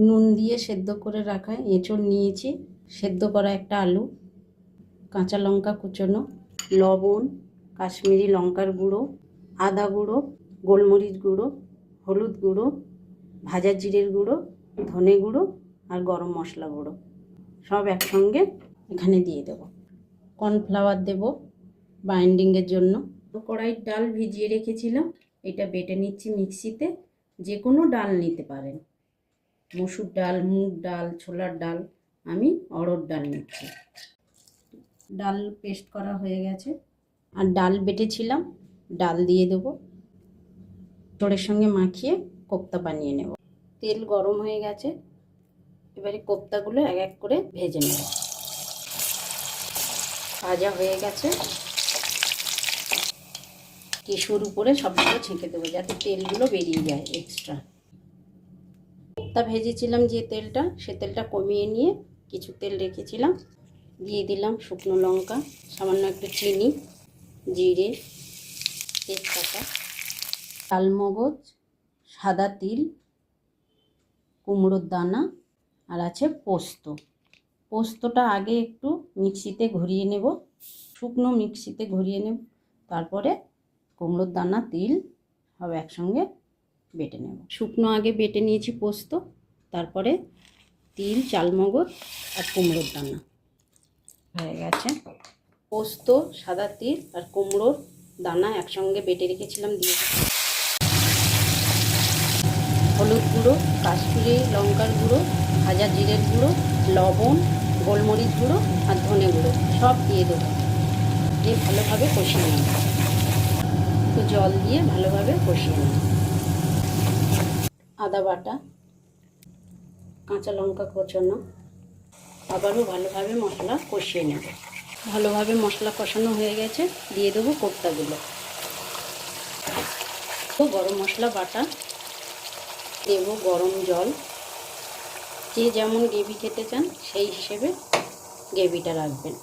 নুন দিয়ে সেদ্ধ করে রাখা এঁচড় নিয়েছি, সেদ্ধ করা একটা আলু, কাঁচা লঙ্কা কুচোনো, লবণ, কাশ্মীরি লঙ্কার গুঁড়ো, আদা গুঁড়ো, গোলমরিচ গুঁড়ো, হলুদ গুঁড়ো, ভাজা জিরের গুঁড়ো, ধনে গুঁড়ো আর গরম মশলা গুঁড়ো সব একসঙ্গে এখানে দিয়ে দেব। কর্নফ্লাওয়ার দেব বাইন্ডিংয়ের জন্য। কড়াইয়ের ডাল ভিজিয়ে রেখেছিলাম, এটা বেটে নিচ্ছি মিক্সিতে। যে কোনো ডাল নিতে পারেন, মসুর ডাল, মুগ ডাল, ছোলার ডাল, আমি অড়হর ডাল নিচ্ছি। ডাল পেস্ট করা হয়ে গেছে, আর ডাল বেটেছিলাম, ডাল দিয়ে দেবো। এঁচড়ের সঙ্গে মাখিয়ে কোপ্তা বানিয়ে নেব। তেল গরম হয়ে গেছে, এবারে কোপ্তাগুলো এক এক করে ভেজে নেব। ভাজা হয়ে গেছে, টিস্যুর উপরে সবগুলো ছেঁকে দেবো যাতে তেলগুলো বেরিয়ে যায় এক্সট্রা। কোপ্তা ভেজেছিলাম যে তেলটা, সে তেলটা কমিয়ে নিয়ে কিছু তেল রেখেছিলাম, দিয়ে দিলাম শুকনো লঙ্কা, সামান্য একটু চিনি, জিরে, তেজপাতা, চালমগজ, সাদা তিল, কুমড়োর দানা, আর আছে পোস্ত। পোস্তটা আগে একটু মিক্সিতে ঘুরিয়ে নেব, শুকনো মিক্সিতে ঘুরিয়ে নেব, তারপরে কুমড়োর দানা, তিল সব একসঙ্গে বেটে নেব। শুকনো আগে বেটে নিয়েছি পোস্ত, তারপরে তিল, চালমগজ আর কুমড়োর দানা হয়ে গেছে। পোস্ত, সাদা তিল আর কুমড়োর দানা একসঙ্গে বেটে রেখেছিলাম, দিয়ে হলুদ গুঁড়ো, কাশ্মীরি লঙ্কার গুঁড়ো, ভাজা জিরের গুঁড়ো, লবণ, গোলমরিচ গুঁড়ো আর ধনে গুঁড়ো সব দিয়ে দেবো। দিয়ে ভালোভাবে কষিয়ে নেব, একটু জল দিয়ে ভালোভাবে কষিয়ে নেব। আদা বাটা, কাঁচা লঙ্কা কোচানো, আবারও ভালোভাবে মশলা কষিয়ে নেব। ভালোভাবে মশলা কষানো হয়ে গেছে, দিয়ে দেবো কোপ্তাগুলো। গরম মশলা বাটা, দেব গরম জল, যে যেমন গ্রেভি খেতে চান সেই হিসেবে গ্রেভিটা রাখবেন।